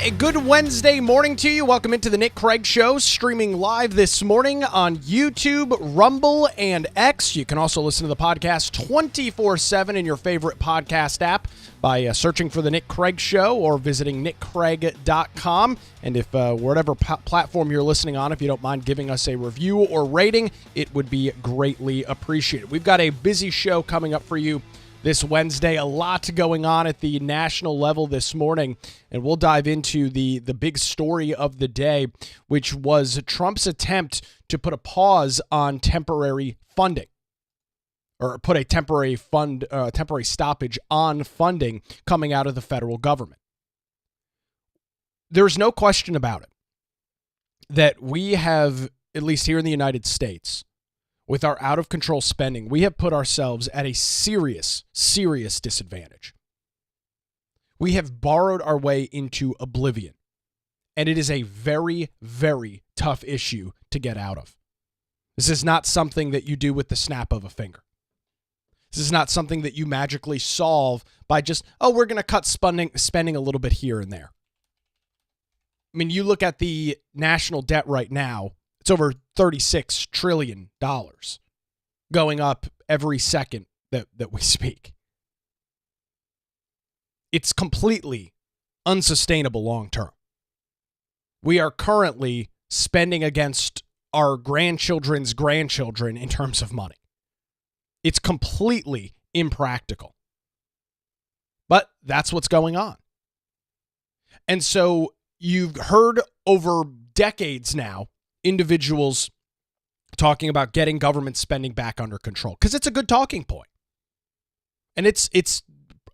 A good Wednesday morning to you. Welcome into the Nick Craig Show, streaming live this morning on YouTube, Rumble, and X. You can also listen to the podcast 24/7 in your favorite podcast app by searching for the Nick Craig Show or visiting nickcraig.com. And if whatever platform you're listening on, if you don't mind giving us a review or rating, it would be greatly appreciated. We've got a busy show coming up for you this Wednesday. A lot going on at the national level this morning, and we'll dive into the big story of the day, which was Trump's attempt to put a pause on temporary funding, or put a temporary stoppage on funding coming out of the federal government. There's no question about it that we have, at least here in the United States, with our out-of-control spending, we have put ourselves at a serious, serious disadvantage. We have borrowed our way into oblivion, and it is a very, very tough issue to get out of. This is not something that you do with the snap of a finger. This is not something that you magically solve by just, we're going to cut spending a little bit here and there. I mean, you look at the national debt right now, it's over $36 trillion, going up every second that we speak. It's completely unsustainable long term. We are currently spending against our grandchildren's grandchildren in terms of money. It's completely impractical. But that's what's going on. And so you've heard over decades now individuals talking about getting government spending back under control because it's a good talking point. And it's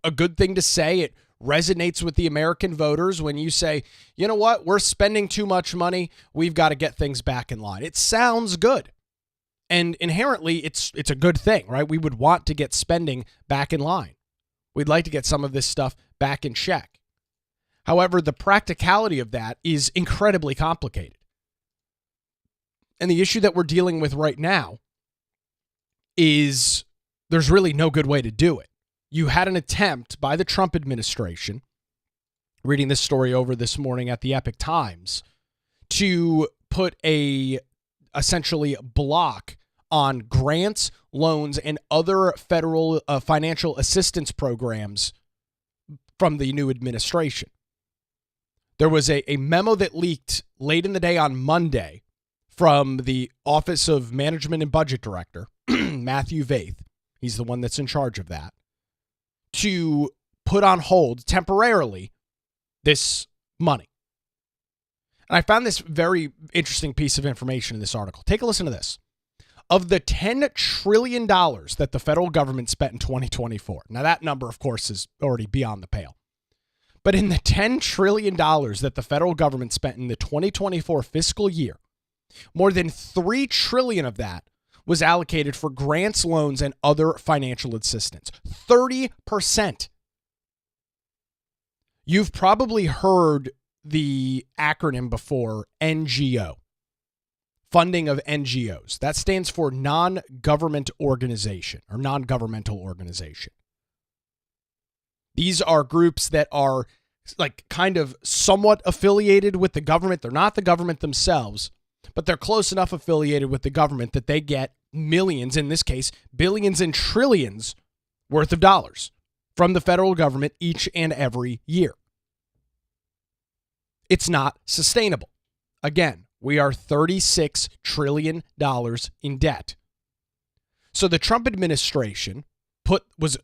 a good thing to say. It resonates with the American voters when you say, you know what, we're spending too much money. We've got to get things back in line. It sounds good. And inherently, it's a good thing, right? We would want to get spending back in line. We'd like to get some of this stuff back in check. However, the practicality of that is incredibly complicated. And the issue that we're dealing with right now is there's really no good way to do it. You had an attempt by the Trump administration, reading this story over this morning at the Epoch Times, to put essentially block on grants, loans, and other federal financial assistance programs from the new administration. There was a memo that leaked late in the day on Monday from the Office of Management and Budget Director, Matthew Vaith, he's the one that's in charge of that, to put on hold temporarily this money. And I found this very interesting piece of information in this article. Take a listen to this. Of the $10 trillion that the federal government spent in 2024, now that number, of course, is already beyond the pale. But in the $10 trillion that the federal government spent in the 2024 fiscal year, more than $3 trillion of that was allocated for grants, loans, and other financial assistance. 30%. You've probably heard the acronym before, NGO. Funding of NGOs. That stands for non-government organization or non-governmental organization. These are groups that are like kind of somewhat affiliated with the government. They're not the government themselves, but they're close enough affiliated with the government that they get millions, in this case, billions and trillions worth of dollars from the federal government each and every year. It's not sustainable. Again, we are $36 trillion in debt. So the Trump administration was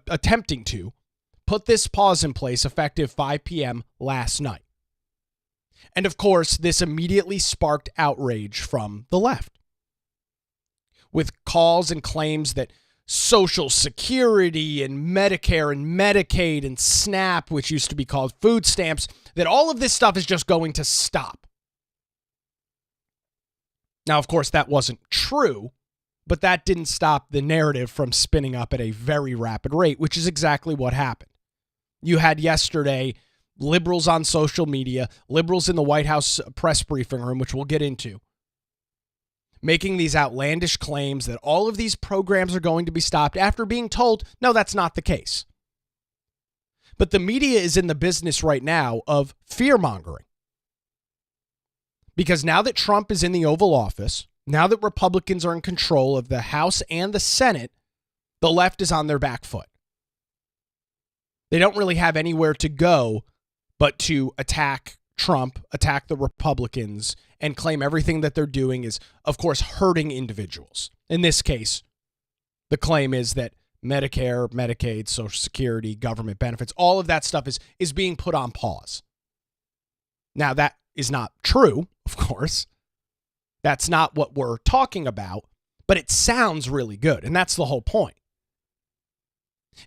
attempting to put this pause in place effective 5 p.m. last night. And of course, this immediately sparked outrage from the left, with calls and claims that Social Security and Medicare and Medicaid and SNAP, which used to be called food stamps, that all of this stuff is just going to stop. Now, of course, that wasn't true, but that didn't stop the narrative from spinning up at a very rapid rate, which is exactly what happened. You had yesterday liberals on social media, liberals in the White House press briefing room, which we'll get into, making these outlandish claims that all of these programs are going to be stopped after being told, no, that's not the case. But the media is in the business right now of fear-mongering. Because now that Trump is in the Oval Office, now that Republicans are in control of the House and the Senate, the left is on their back foot. They don't really have anywhere to go but to attack Trump, attack the Republicans, and claim everything that they're doing is, of course, hurting individuals. In this case, the claim is that Medicare, Medicaid, Social Security, government benefits, all of that stuff is being put on pause. Now, that is not true, of course. That's not what we're talking about, but it sounds really good, and that's the whole point.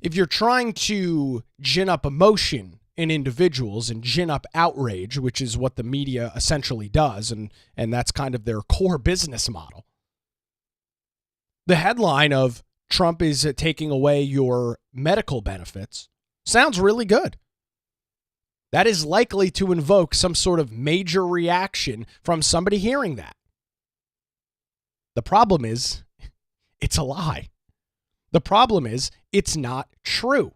If you're trying to gin up emotion in individuals and gin up outrage, which is what the media essentially does, and that's kind of their core business model, the headline of Trump is taking away your medical benefits sounds really good. That is likely to invoke some sort of major reaction from somebody hearing that. The problem is, it's a lie. The problem is, it's not true.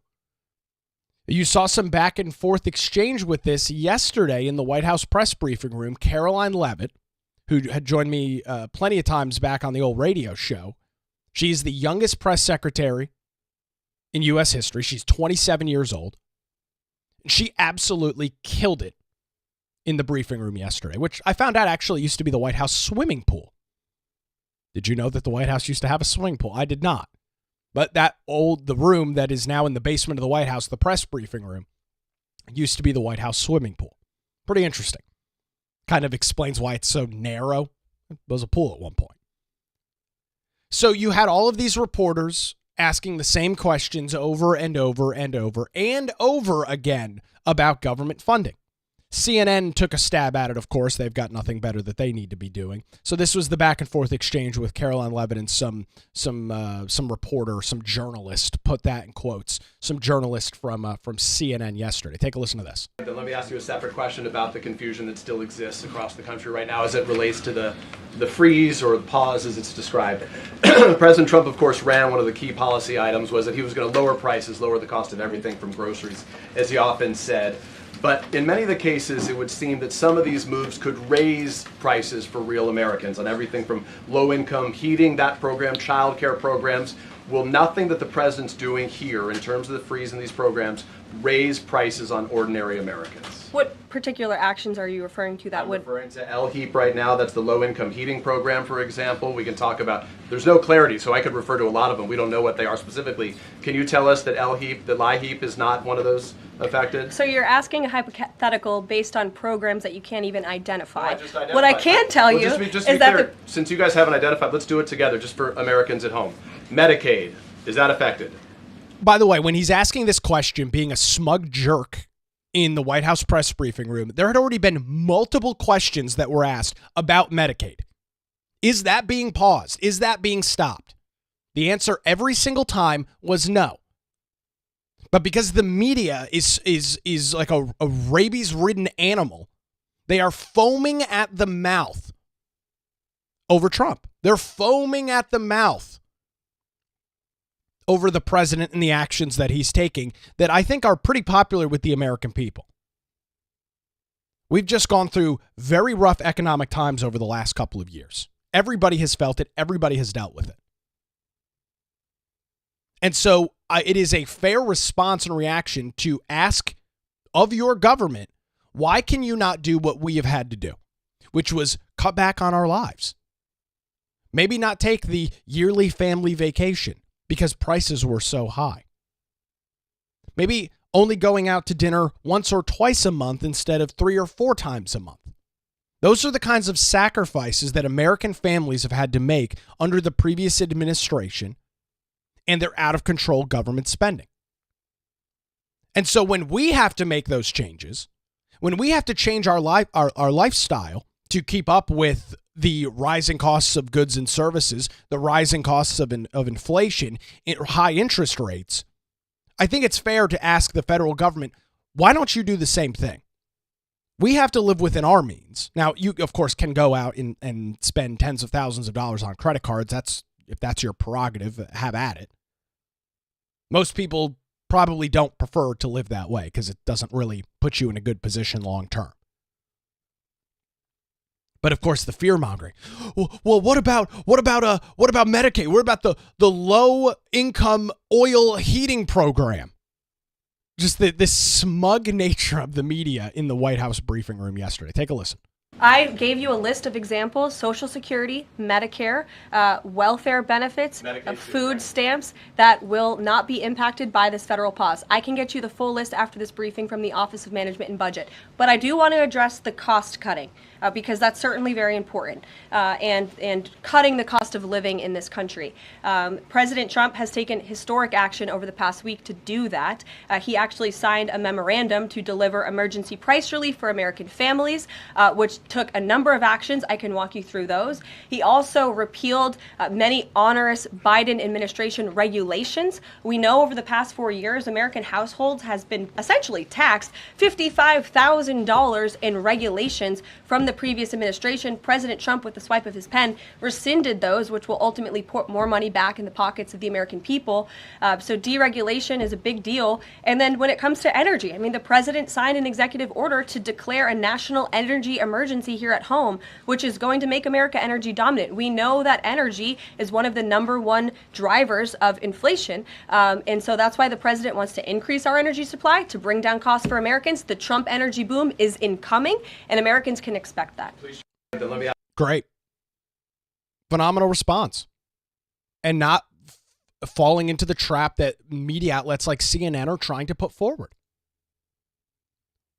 You saw some back and forth exchange with this yesterday in the White House press briefing room. Caroline Leavitt, who had joined me plenty of times back on the old radio show, she's the youngest press secretary in U.S. history. She's 27 years old. She absolutely killed it in the briefing room yesterday, which I found out actually used to be the White House swimming pool. Did you know that the White House used to have a swimming pool? I did not. But the room that is now in the basement of the White House, the press briefing room, used to be the White House swimming pool. Pretty interesting. Kind of explains why it's so narrow. It was a pool at one point. So you had all of these reporters asking the same questions over and over and over and over again about government funding. CNN took a stab at it, of course. They've got nothing better that they need to be doing. So this was the back and forth exchange with Caroline Leavitt and some reporter, some journalist, put that in quotes, some journalist from CNN yesterday. Take a listen to this. Then let me ask you a separate question about the confusion that still exists across the country right now as it relates to the freeze or the pause as it's described. President Trump, of course, ran one of the key policy items was that he was going to lower prices, lower the cost of everything from groceries, as he often said. But in many of the cases, it would seem that some of these moves could raise prices for real Americans on everything from low-income heating, that program, child care programs. Will nothing that the president's doing here in terms of the freeze in these programs raise prices on ordinary Americans? What particular actions are you referring to that I'm would... referring to LHEAP right now. That's the low-income heating program, for example. We can talk about, there's no clarity, so I could refer to a lot of them. We don't know what they are specifically. Can you tell us that LHEAP is not one of those affected? So you're asking a hypothetical based on programs that you can't even identify. No, I just identified. What I can tell you just is to be that clear, since you guys haven't identified, let's do it together just for Americans at home. Medicaid, is that affected? By the way, when he's asking this question, being a smug jerk in the White House press briefing room, there had already been multiple questions that were asked about Medicaid. Is that being paused? Is that being stopped? The answer every single time was no. But because the media is like a rabies-ridden animal, they are foaming at the mouth over Trump. They're foaming at the mouth over the president and the actions that he's taking that I think are pretty popular with the American people. We've just gone through very rough economic times over the last couple of years. Everybody has felt it. Everybody has dealt with it. And so it is a fair response and reaction to ask of your government, why can you not do what we have had to do, which was cut back on our lives? Maybe not take the yearly family vacation because prices were so high. Maybe only going out to dinner once or twice a month instead of 3 or 4 times a month. Those are the kinds of sacrifices that American families have had to make under the previous administration and their out-of-control government spending. And so when we have to make those changes, when we have to change our lifestyle to keep up with the rising costs of goods and services, the rising costs of inflation, high interest rates, I think it's fair to ask the federal government, why don't you do the same thing? We have to live within our means. Now, you, of course, can go out and spend tens of thousands of dollars on credit cards. If that's your prerogative, have at it. Most people probably don't prefer to live that way because it doesn't really put you in a good position long term. But of course, the fear mongering. Well, what about Medicaid? What about the low income oil heating program? Just this smug nature of the media in the White House briefing room yesterday. Take a listen. I gave you a list of examples: Social Security, Medicare, welfare benefits, food stamps that will not be impacted by this federal pause. I can get you the full list after this briefing from the Office of Management and Budget. But I do want to address the cost cutting because that's certainly very important, and cutting the cost of living in this country. President Trump has taken historic action over the past week to do that. He actually signed a memorandum to deliver emergency price relief for American families, which took a number of actions. I can walk you through those. He also repealed many onerous Biden administration regulations. We know over the past 4 years, American households has been essentially taxed $55,000 in regulations from the previous administration. President Trump, with the swipe of his pen, rescinded those, which will ultimately put more money back in the pockets of the American people. So deregulation is a big deal. And then when it comes to energy, I mean, the president signed an executive order to declare a national energy emergency here at home, which is going to make America energy dominant. We know that energy is one of the number one drivers of inflation. And so that's why the president wants to increase our energy supply to bring down costs for Americans. The Trump energy boom is incoming, and Americans can expect that. Great. Phenomenal response. And not falling into the trap that media outlets like CNN are trying to put forward.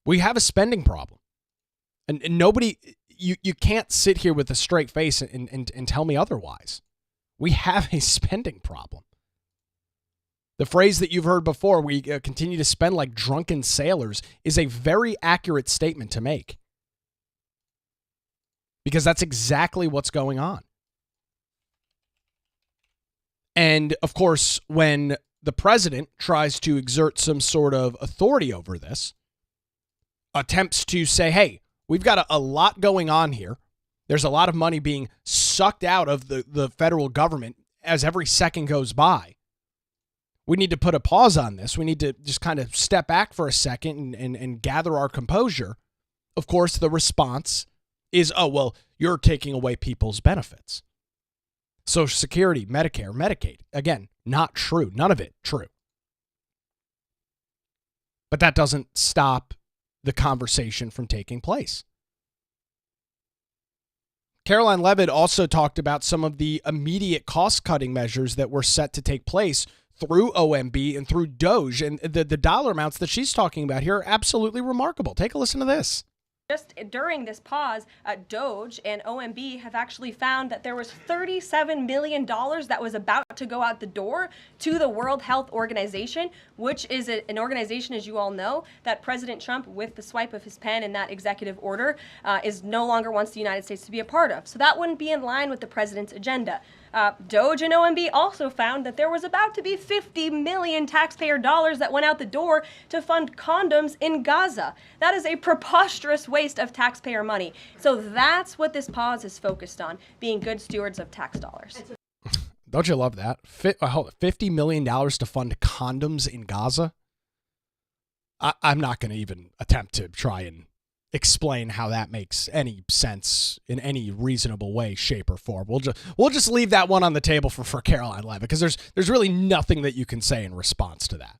We have a spending problem. And nobody, you can't sit here with a straight face and tell me otherwise. We have a spending problem. The phrase that you've heard before, we continue to spend like drunken sailors, is a very accurate statement to make. Because that's exactly what's going on. And of course, when the president tries to exert some sort of authority over this, attempts to say, hey, we've got a lot going on here. There's a lot of money being sucked out of the federal government as every second goes by. We need to put a pause on this. We need to just kind of step back for a second and gather our composure. Of course, the response is, oh, well, you're taking away people's benefits. Social Security, Medicare, Medicaid. Again, not true. None of it true. But that doesn't stop the conversation from taking place. Caroline Leavitt also talked about some of the immediate cost-cutting measures that were set to take place through OMB and through DOGE. And the dollar amounts that she's talking about here are absolutely remarkable. Take a listen to this. Just during this pause, DOGE and OMB have actually found that there was $37 million that was about to go out the door to the World Health Organization, which is an organization, as you all know, that President Trump, with the swipe of his pen in that executive order, is no longer wants the United States to be a part of. So that wouldn't be in line with the president's agenda. DOGE and OMB also found that there was about to be 50 million taxpayer dollars that went out the door to fund condoms in Gaza. That is a preposterous waste of taxpayer money. So that's what this pause is focused on, being good stewards of tax dollars. Don't you love that? $50 million to fund condoms in Gaza? I'm not going to even attempt to try and explain how that makes any sense in any reasonable way, shape, or form. We'll just leave that one on the table for Caroline Leavitt, because there's really nothing that you can say in response to that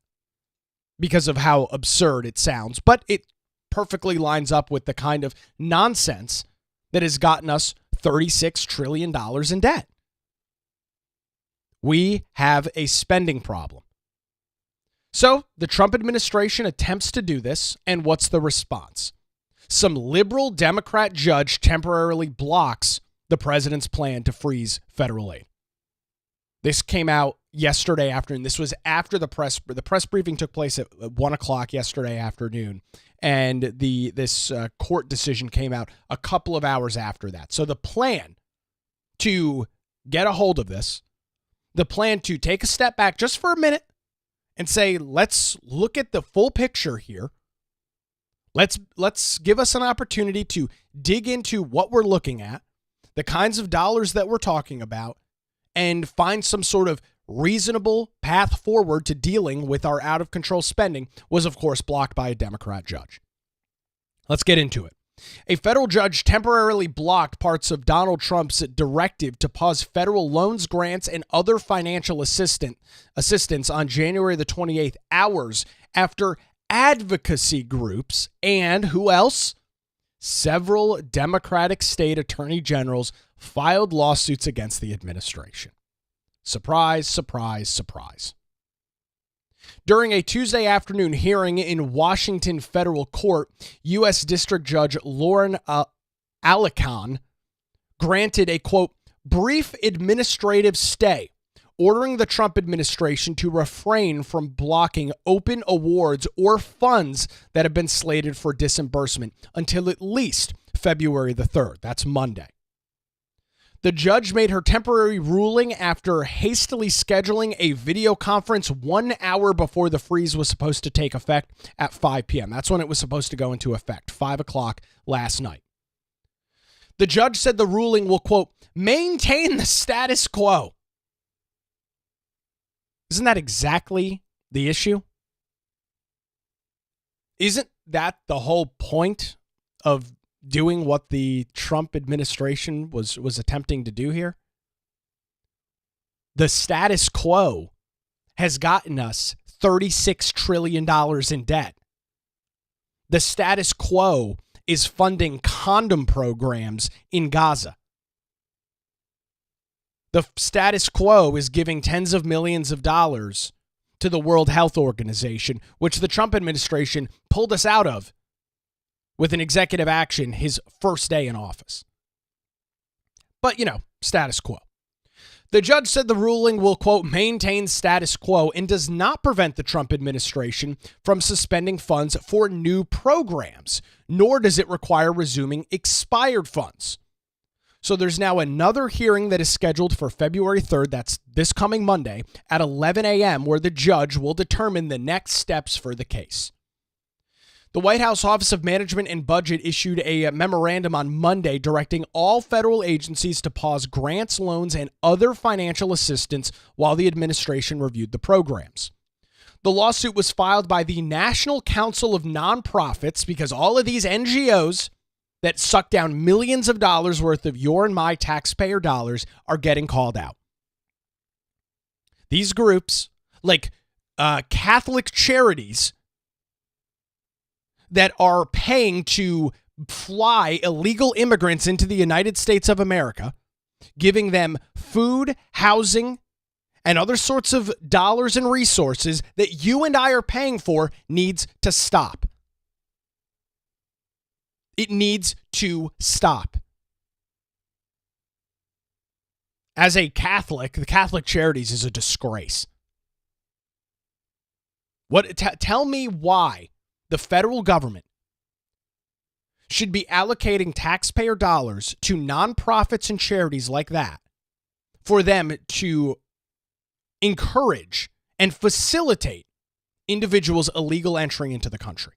because of how absurd it sounds. But it perfectly lines up with the kind of nonsense that has gotten us $36 trillion in debt. We have a spending problem. So the Trump administration attempts to do this, and what's the response? Some liberal Democrat judge temporarily blocks the president's plan to freeze federal aid. This came out yesterday afternoon. This was after the press briefing took place at 1 o'clock yesterday afternoon, and this court decision came out a couple of hours after that. So the plan to get a hold of this, the plan to take a step back just for a minute and say, let's look at the full picture here. Let's give us an opportunity to dig into what we're looking at, the kinds of dollars that we're talking about, and find some sort of reasonable path forward to dealing with our out-of-control spending was, of course, blocked by a Democrat judge. Let's get into it. A federal judge temporarily blocked parts of Donald Trump's directive to pause federal loans, grants, and other financial assistance on January the 28th, hours after advocacy groups and who else? Several Democratic state attorney generals filed lawsuits against the administration. Surprise, surprise, surprise. During a Tuesday afternoon hearing in Washington federal court, U.S. District Judge Lauren Alican granted a, quote, brief administrative stay, ordering the Trump administration to refrain from blocking open awards or funds that have been slated for disbursement until at least February the 3rd. That's Monday. The judge made her temporary ruling after hastily scheduling a video conference 1 hour before the freeze was supposed to take effect at 5 p.m. That's when it was supposed to go into effect, 5 o'clock last night. The judge said the ruling will, quote, maintain the status quo. Isn't that exactly the issue? Isn't that the whole point of doing what the Trump administration was attempting to do here? The status quo has gotten us $36 trillion in debt. The status quo is funding condom programs in Gaza. The status quo is giving tens of millions of dollars to the World Health Organization, which the Trump administration pulled us out of with an executive action his first day in office. But, status quo. The judge said the ruling will, quote, maintain status quo and does not prevent the Trump administration from suspending funds for new programs, nor does it require resuming expired funds. So there's now another hearing that is scheduled for February 3rd, that's this coming Monday, at 11 a.m., where the judge will determine the next steps for the case. The White House Office of Management and Budget issued a memorandum on Monday directing all federal agencies to pause grants, loans, and other financial assistance while the administration reviewed the programs. The lawsuit was filed by the National Council of Nonprofits because all of these NGOs that suck down millions of dollars worth of your and my taxpayer dollars are getting called out. These groups, like Catholic charities, that are paying to fly illegal immigrants into the United States of America, giving them food, housing, and other sorts of dollars and resources that you and I are paying for, needs to stop. It needs to stop. As a Catholic, the Catholic Charities is a disgrace. Tell me why the federal government should be allocating taxpayer dollars to nonprofits and charities like that for them to encourage and facilitate individuals' illegal entry into the country.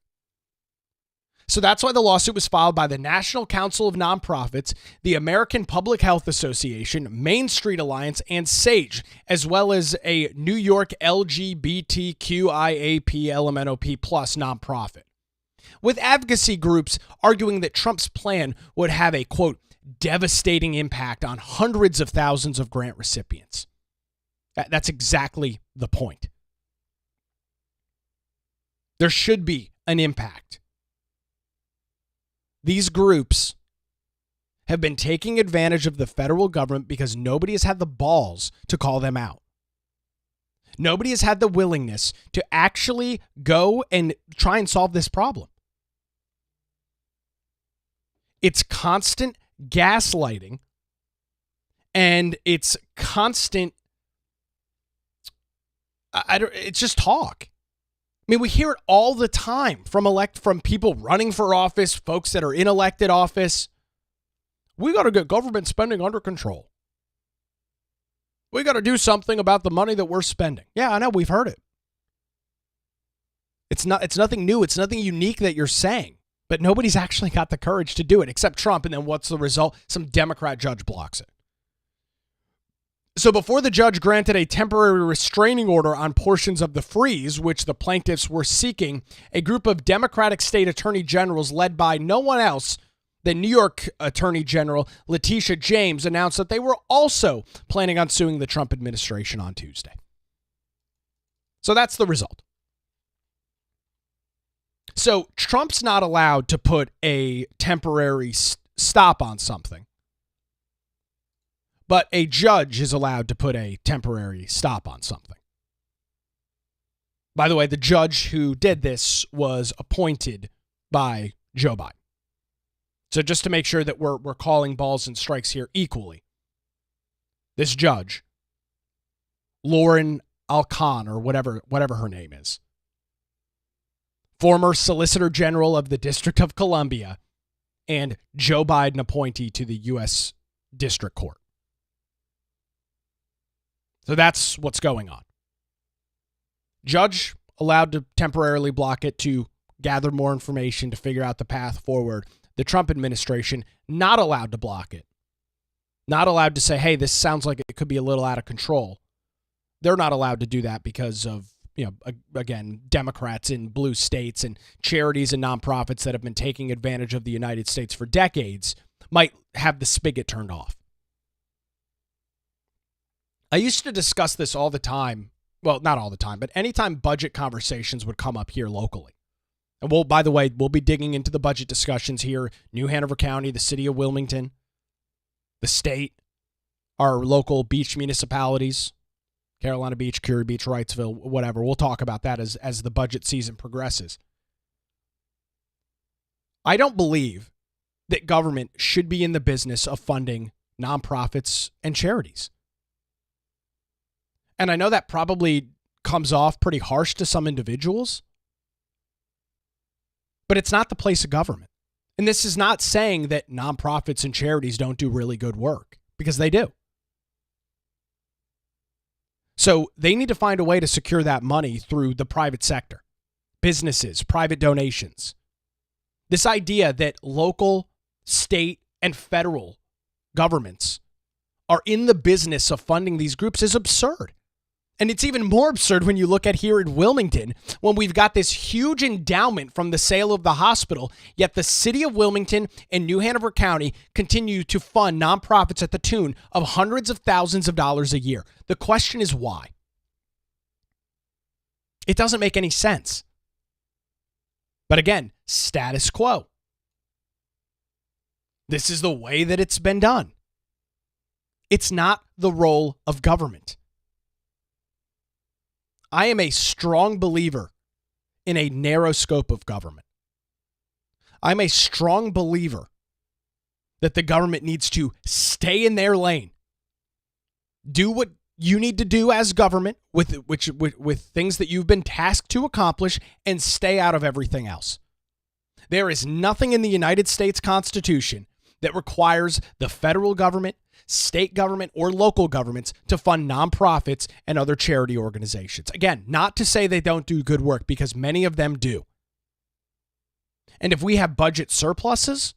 So that's why the lawsuit was filed by the National Council of Nonprofits, the American Public Health Association, Main Street Alliance, and SAGE, as well as a New York LGBTQIAP+LMNOP nonprofit, with advocacy groups arguing that Trump's plan would have a, quote, devastating impact on hundreds of thousands of grant recipients. That's exactly the point. There should be an impact. These groups have been taking advantage of the federal government because nobody has had the balls to call them out. Nobody has had the willingness to actually go and try and solve this problem. It's constant gaslighting and it's constant, it's just talk. I mean, we hear it all the time from people running for office, folks that are in elected office. We got to get government spending under control. We got to do something about the money that we're spending. Yeah, I know, we've heard it. It's nothing new, it's nothing unique that you're saying, but nobody's actually got the courage to do it except Trump, and then what's the result? Some Democrat judge blocks it. So before the judge granted a temporary restraining order on portions of the freeze, which the plaintiffs were seeking, a group of Democratic state attorney generals led by no one else than New York Attorney General Letitia James announced that they were also planning on suing the Trump administration on Tuesday. So that's the result. So Trump's not allowed to put a temporary stop on something, but a judge is allowed to put a temporary stop on something. By the way, the judge who did this was appointed by Joe Biden. So just to make sure that we're calling balls and strikes here equally, this judge, Lauren Alkan, or whatever her name is, former Solicitor General of the District of Columbia and Joe Biden appointee to the U.S. District Court. So that's what's going on. Judge allowed to temporarily block it to gather more information to figure out the path forward. The Trump administration not allowed to block it. Not allowed to say, hey, this sounds like it could be a little out of control. They're not allowed to do that because of, again, Democrats in blue states and charities and nonprofits that have been taking advantage of the United States for decades might have the spigot turned off. I used to discuss this all the time. Well, not all the time, but anytime budget conversations would come up here locally. And by the way, we'll be digging into the budget discussions here. New Hanover County, the city of Wilmington, the state, our local beach municipalities, Carolina Beach, Curie Beach, Wrightsville, whatever. We'll talk about that as the budget season progresses. I don't believe that government should be in the business of funding nonprofits and charities. And I know that probably comes off pretty harsh to some individuals, but it's not the place of government. And this is not saying that nonprofits and charities don't do really good work, because they do. So they need to find a way to secure that money through the private sector, businesses, private donations. This idea that local, state, and federal governments are in the business of funding these groups is absurd. And it's even more absurd when you look at here in Wilmington, when we've got this huge endowment from the sale of the hospital, yet the city of Wilmington and New Hanover County continue to fund nonprofits at the tune of hundreds of thousands of dollars a year. The question is why? It doesn't make any sense. But again, status quo. This is the way that it's been done. It's not the role of government. I am a strong believer in a narrow scope of government. I'm a strong believer that the government needs to stay in their lane. Do what you need to do as government with things that you've been tasked to accomplish, and stay out of everything else. There is nothing in the United States Constitution that requires the federal government, state government, or local governments to fund nonprofits and other charity organizations. Again, not to say they don't do good work, because many of them do. And if we have budget surpluses,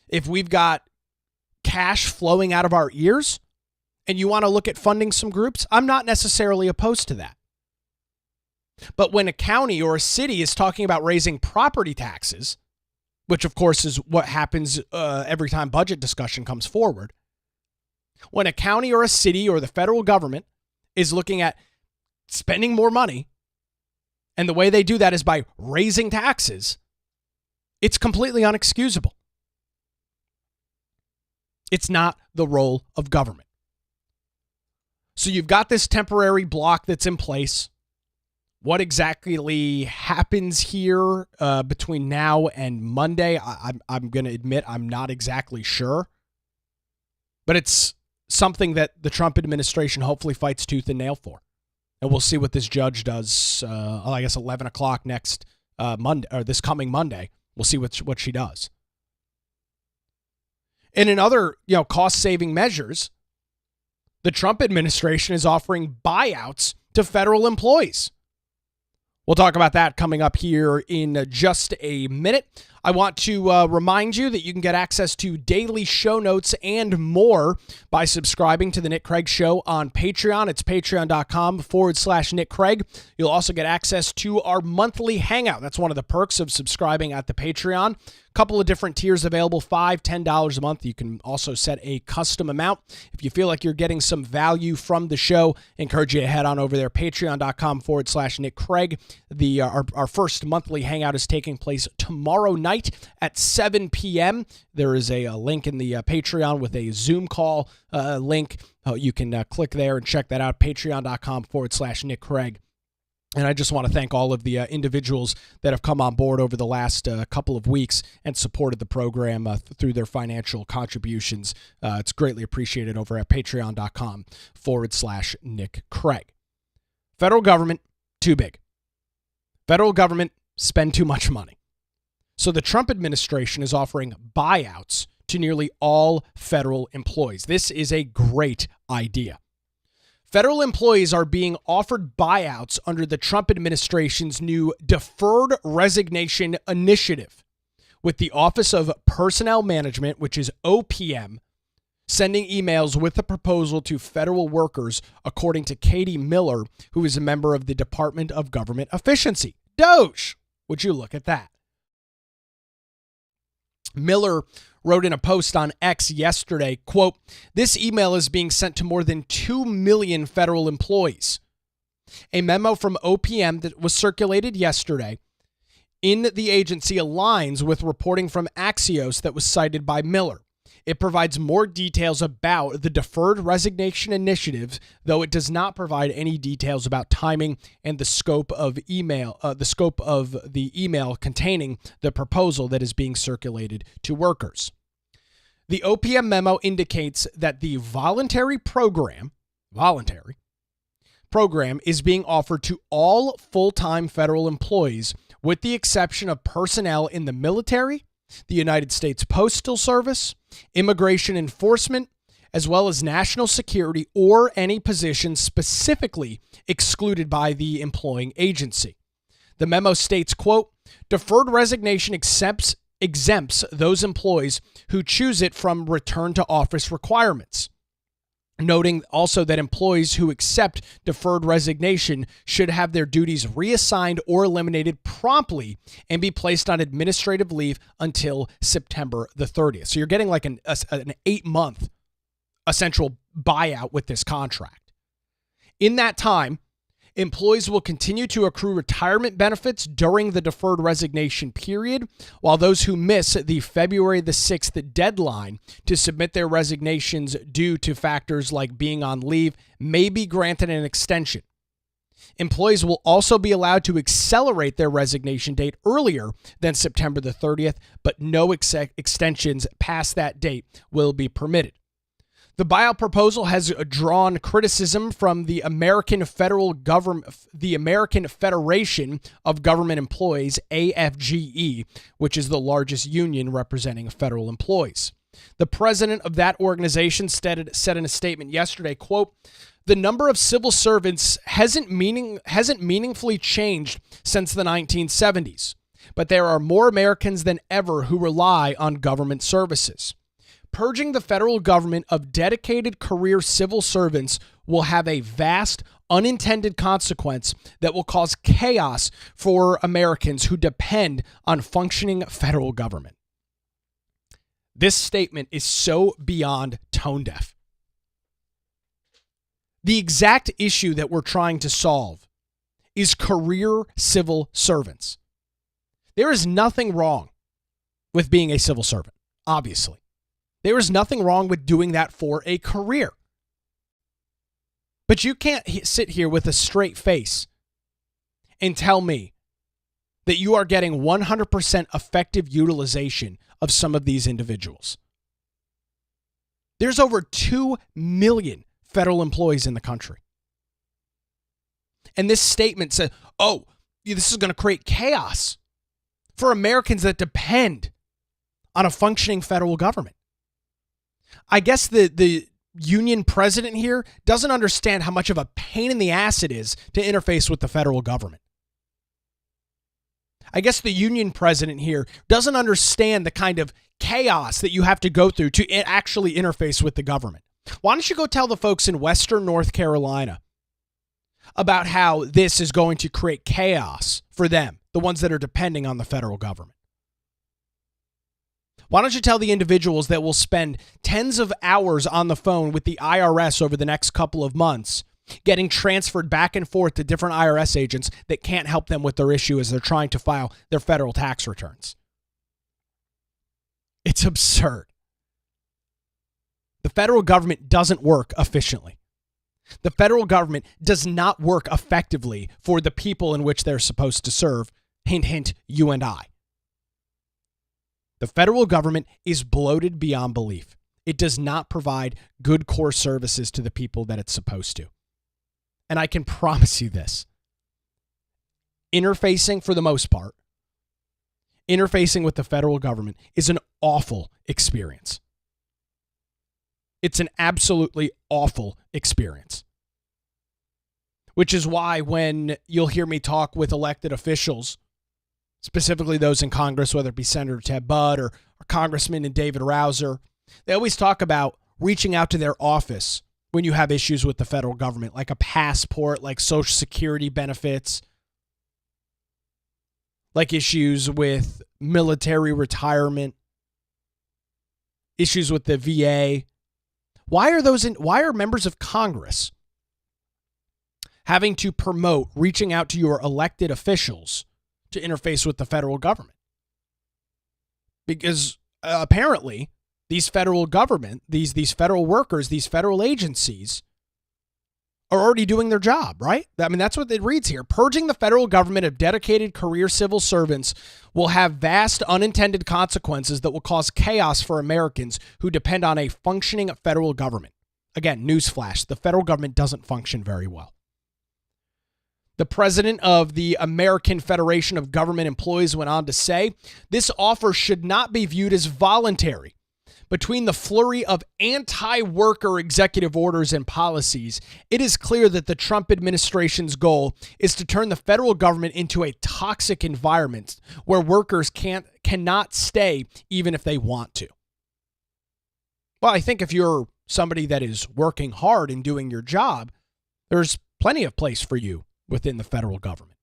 if we've got cash flowing out of our ears, and you want to look at funding some groups, I'm not necessarily opposed to that. But when a county or a city is talking about raising property taxes, which of course is what happens every time budget discussion comes forward, when a county or a city or the federal government is looking at spending more money, and the way they do that is by raising taxes, it's completely unexcusable. It's not the role of government. So you've got this temporary block that's in place. What exactly happens here between now and Monday, I'm going to admit I'm not exactly sure. But it's something that the Trump administration hopefully fights tooth and nail for. And we'll see what this judge does, I guess 11 o'clock next Monday, or this coming Monday. We'll see what she does. And in other cost-saving measures, the Trump administration is offering buyouts to federal employees. We'll talk about that coming up here in just a minute. I want to remind you that you can get access to daily show notes and more by subscribing to The Nick Craig Show on Patreon. It's patreon.com/Nick Craig. You'll also get access to our monthly hangout. That's one of the perks of subscribing at the Patreon. Couple of different tiers available, $5, $10 a month. You can also set a custom amount. If you feel like you're getting some value from the show, I encourage you to head on over there, patreon.com/Nick Craig. Our first monthly hangout is taking place tomorrow night at 7 p.m. There is a link in the Patreon with a Zoom call link. You can click there and check that out, patreon.com/Nick Craig. And I just want to thank all of the individuals that have come on board over the last couple of weeks and supported the program through their financial contributions. It's greatly appreciated over at patreon.com/Nick Craig. Federal government, too big. Federal government, spend too much money. So the Trump administration is offering buyouts to nearly all federal employees. This is a great idea. Federal employees are being offered buyouts under the Trump administration's new Deferred Resignation Initiative, with the Office of Personnel Management, which is OPM, sending emails with a proposal to federal workers, according to Katie Miller, who is a member of the Department of Government Efficiency. Doge! Would you look at that? Miller wrote in a post on X yesterday, quote, "This email is being sent to more than 2 million federal employees." A memo from OPM that was circulated yesterday in the agency aligns with reporting from Axios that was cited by Miller. It provides more details about the Deferred Resignation Initiative, though it does not provide any details about timing and the scope of the email containing the proposal that is being circulated to workers. The OPM memo indicates that the voluntary program is being offered to all full-time federal employees, with the exception of personnel in the military, the United States Postal Service, immigration enforcement, as well as national security or any position specifically excluded by the employing agency. The memo states, quote, "Deferred resignation exempts those employees who choose it from return to office requirements," noting also that employees who accept deferred resignation should have their duties reassigned or eliminated promptly and be placed on administrative leave until September the 30th. So you're getting like an 8-month essential buyout with this contract. In that time, employees will continue to accrue retirement benefits during the deferred resignation period, while those who miss the February the 6th deadline to submit their resignations due to factors like being on leave may be granted an extension. Employees will also be allowed to accelerate their resignation date earlier than September the 30th, but no extensions past that date will be permitted. The buyout proposal has drawn criticism from the American Federation of Government Employees, AFGE, which is the largest union representing federal employees. The president of that organization said in a statement yesterday, quote, "The number of civil servants hasn't meaningfully changed since the 1970s, but there are more Americans than ever who rely on government services. Purging the federal government of dedicated career civil servants will have a vast, unintended consequence that will cause chaos for Americans who depend on functioning federal government." This statement is so beyond tone deaf. The exact issue that we're trying to solve is career civil servants. There is nothing wrong with being a civil servant, obviously. There is nothing wrong with doing that for a career. But you can't sit here with a straight face and tell me that you are getting 100% effective utilization of some of these individuals. There's over 2 million federal employees in the country. And this statement said, oh, this is going to create chaos for Americans that depend on a functioning federal government. I guess the union president here doesn't understand how much of a pain in the ass it is to interface with the federal government. I guess the union president here doesn't understand the kind of chaos that you have to go through to actually interface with the government. Why don't you go tell the folks in Western North Carolina about how this is going to create chaos for them, the ones that are depending on the federal government? Why don't you tell the individuals that will spend tens of hours on the phone with the IRS over the next couple of months, getting transferred back and forth to different IRS agents that can't help them with their issue as they're trying to file their federal tax returns? It's absurd. The federal government doesn't work efficiently. The federal government does not work effectively for the people in which they're supposed to serve. Hint, hint, you and I. The federal government is bloated beyond belief. It does not provide good core services to the people that it's supposed to. And I can promise you this. Interfacing, for the most part, interfacing with the federal government is an awful experience. It's an absolutely awful experience. Which is why when you'll hear me talk with elected officials, specifically those in Congress, whether it be Senator Ted Budd or Congressman and David Rouser, they always talk about reaching out to their office when you have issues with the federal government, like a passport, like Social Security benefits, like issues with military retirement, issues with the VA. Why are members of Congress having to promote reaching out to your elected officials to interface with the federal government? Because apparently these federal government, these federal workers, these federal agencies are already doing their job, right? I mean, that's what it reads here. Purging the federal government of dedicated career civil servants will have vast unintended consequences that will cause chaos for Americans who depend on a functioning federal government. Again, newsflash, the federal government doesn't function very well. The president of the American Federation of Government Employees went on to say, this offer should not be viewed as voluntary. Between the flurry of anti-worker executive orders and policies, it is clear that the Trump administration's goal is to turn the federal government into a toxic environment where workers cannot stay even if they want to. Well, I think if you're somebody that is working hard and doing your job, there's plenty of place for you within the federal government.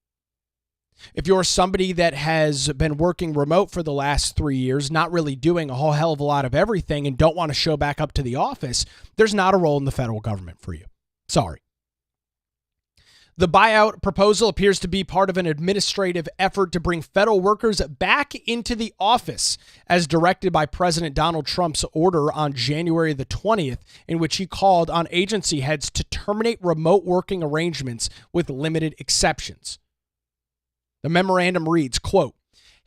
If you're somebody that has been working remote for the last 3 years, not really doing a whole hell of a lot of everything and don't want to show back up to the office, there's not a role in the federal government for you. Sorry. The buyout proposal appears to be part of an administrative effort to bring federal workers back into the office, as directed by President Donald Trump's order on January the 20th, in which he called on agency heads to terminate remote working arrangements with limited exceptions. The memorandum reads, quote,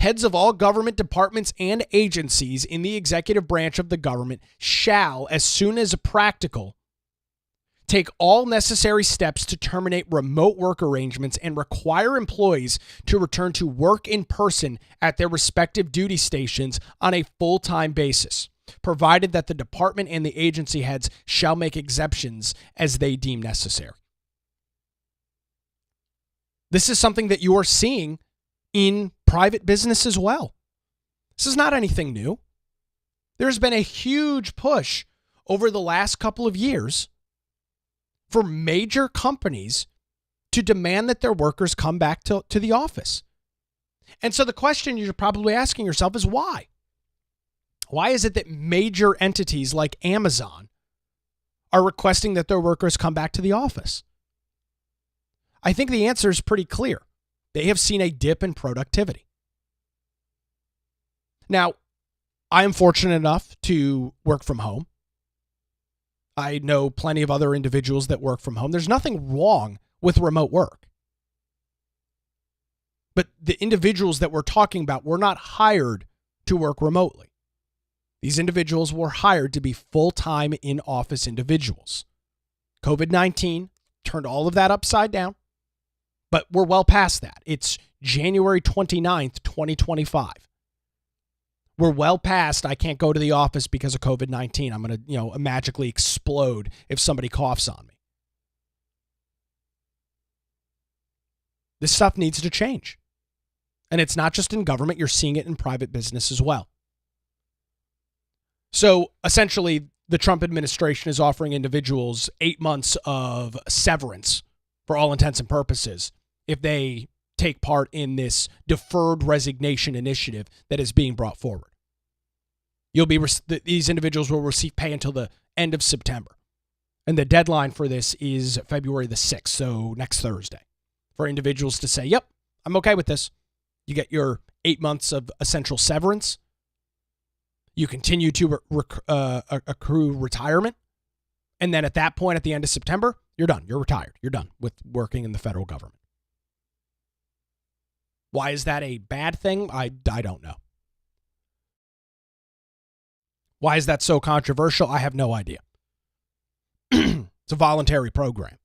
heads of all government departments and agencies in the executive branch of the government shall, as soon as practical, take all necessary steps to terminate remote work arrangements and require employees to return to work in person at their respective duty stations on a full-time basis, provided that the department and the agency heads shall make exceptions as they deem necessary. This is something that you are seeing in private business as well. This is not anything new. There's been a huge push over the last couple of years for major companies to demand that their workers come back to the office. And so the question you're probably asking yourself is why? Why is it that major entities like Amazon are requesting that their workers come back to the office? I think the answer is pretty clear. They have seen a dip in productivity. Now, I am fortunate enough to work from home. I know plenty of other individuals that work from home. There's nothing wrong with remote work. But the individuals that we're talking about were not hired to work remotely. These individuals were hired to be full-time in-office individuals. COVID-19 turned all of that upside down, but we're well past that. It's January 29th, 2025. We're well past, I can't go to the office because of COVID-19. I'm going to, magically explode if somebody coughs on me. This stuff needs to change. And it's not just in government, you're seeing it in private business as well. So essentially, the Trump administration is offering individuals 8 months of severance for all intents and purposes if they take part in this deferred resignation initiative that is being brought forward. These individuals will receive pay until the end of September. And the deadline for this is February the 6th, so next Thursday, for individuals to say, yep, I'm okay with this. You get your 8 months of essential severance. You continue to accrue retirement. And then at that point, at the end of September, you're done. You're retired. You're done with working in the federal government. Why is that a bad thing? I don't know. Why is that so controversial? I have no idea. It's a voluntary program.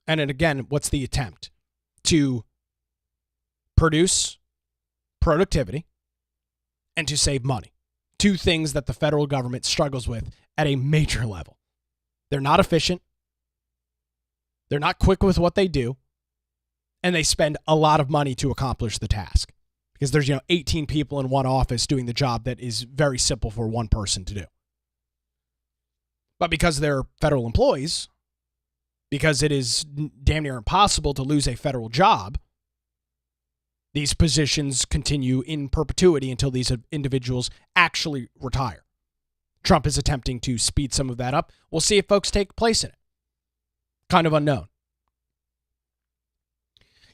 And then again, what's the attempt? To produce productivity and to save money. Two things that the federal government struggles with at a major level. They're not efficient. They're not quick with what they do. And they spend a lot of money to accomplish the task. Because there's 18 people in one office doing the job that is very simple for one person to do. But because they're federal employees, because it is damn near impossible to lose a federal job, these positions continue in perpetuity until these individuals actually retire. Trump is attempting to speed some of that up. We'll see if folks take place in it. Kind of unknown.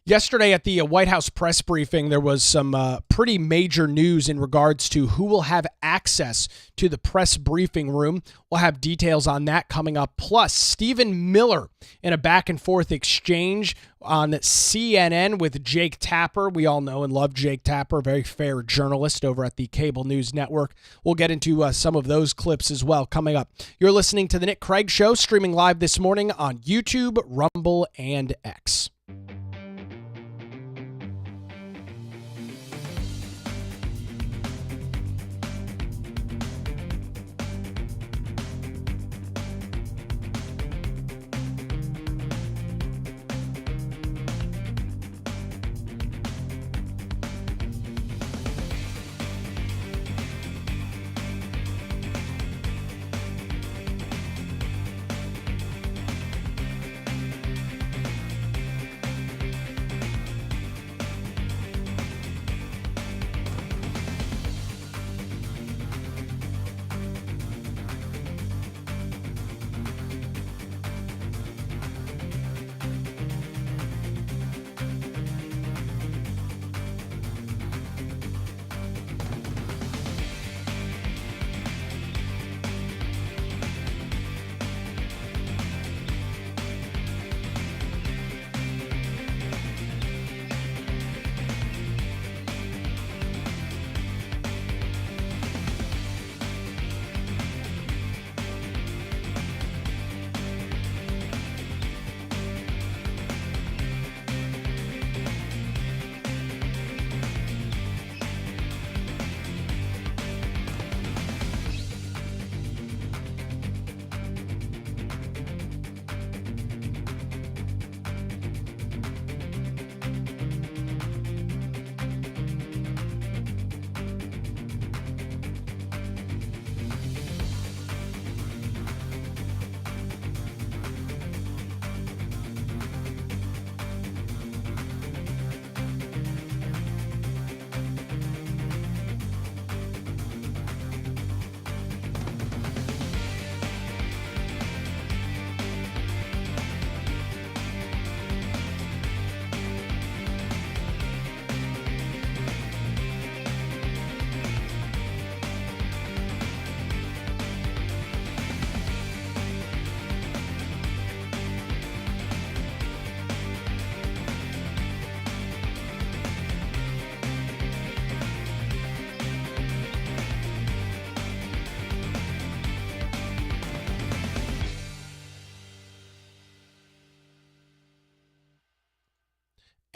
Yesterday at the White House press briefing, there was some pretty major news in regards to who will have access to the press briefing room. We'll have details on that coming up. Plus, Stephen Miller in a back-and-forth exchange on CNN with Jake Tapper. We all know and love Jake Tapper, very fair journalist over at the Cable News Network. We'll get into some of those clips as well coming up. You're listening to The Nick Craig Show, streaming live this morning on YouTube, Rumble, and X.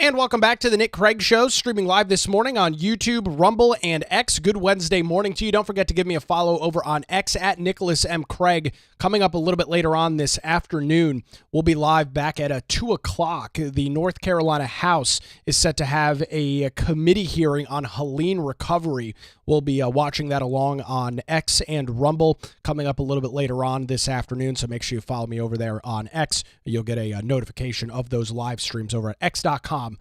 And welcome back to the Nick Craig Show, streaming live this morning on YouTube, Rumble, and X. Good Wednesday morning to you. Don't forget to give me a follow over on X at Nicholas M. Craig. Coming up a little bit later on this afternoon, we'll be live back at 2 o'clock. The North Carolina House is set to have a committee hearing on Helene recovery. We'll be watching that along on X and Rumble coming up a little bit later on this afternoon, so make sure you follow me over there on X. You'll get a notification of those live streams over at x.com/Nicholas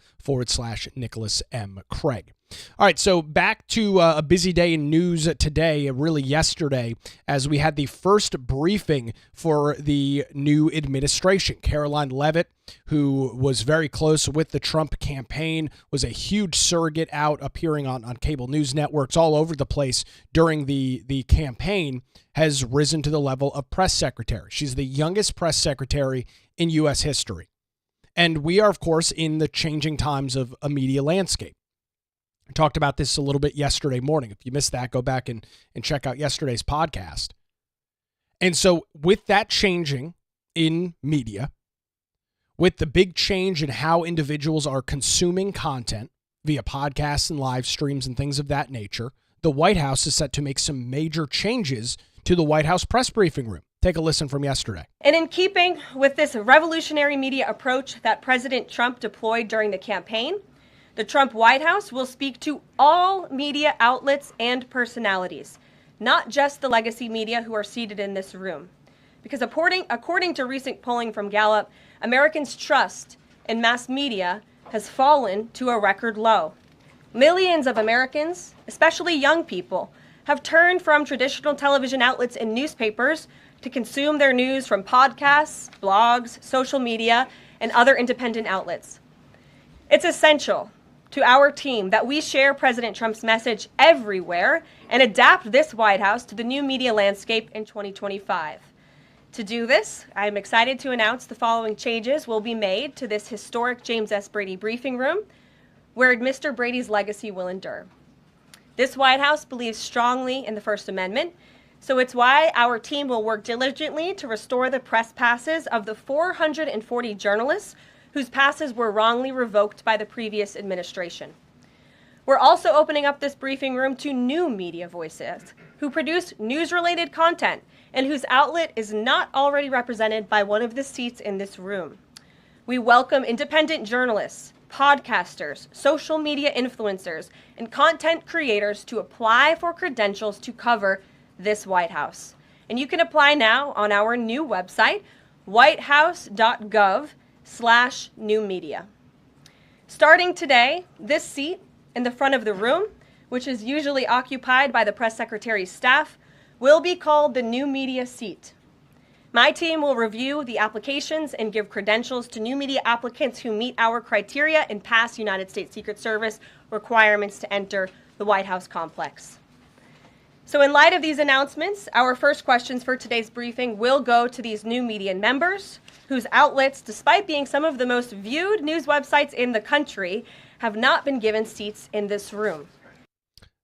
M. Craig. All right, so back to a busy day in news today, really yesterday, as we had the first briefing for the new administration. Karoline Leavitt, who was very close with the Trump campaign, was a huge surrogate out appearing on cable news networks all over the place during the campaign, has risen to the level of press secretary. She's the youngest press secretary in U.S. history. And we are, of course, in the changing times of a media landscape. I talked about this a little bit yesterday morning. If you missed that, go back and check out yesterday's podcast. And so with that changing in media, with the big change in how individuals are consuming content via podcasts and live streams and things of that nature, the White House is set to make some major changes to the White House press briefing room. Take a listen from yesterday. And in keeping with this revolutionary media approach that President Trump deployed during the campaign, the Trump White House will speak to all media outlets and personalities, not just the legacy media who are seated in this room. Because according to recent polling from Gallup, Americans' trust in mass media has fallen to a record low. Millions of Americans, especially young people, have turned from traditional television outlets and newspapers to consume their news from podcasts, blogs, social media, and other independent outlets. It's essential to our team that we share President Trump's message everywhere and adapt this White House to the new media landscape in 2025. To do this, I am excited to announce the following changes will be made to this historic James S. Brady briefing room, where Mr. Brady's legacy will endure. This White House believes strongly in the First Amendment, so it's why our team will work diligently to restore the press passes of the 440 journalists whose passes were wrongly revoked by the previous administration. We're also opening up this briefing room to new media voices who produce news-related content and whose outlet is not already represented by one of the seats in this room. We welcome independent journalists, podcasters, social media influencers, and content creators to apply for credentials to cover this White House. And you can apply now on our new website, whitehouse.gov/new media. Starting today, this seat in the front of the room, which is usually occupied by the press secretary's staff, will be called the new media seat. My team will review the applications and give credentials to new media applicants who meet our criteria and pass United States Secret Service requirements to enter the White House complex. So in light of these announcements, our first questions for today's briefing will go to these new media members whose outlets, despite being some of the most viewed news websites in the country, have not been given seats in this room.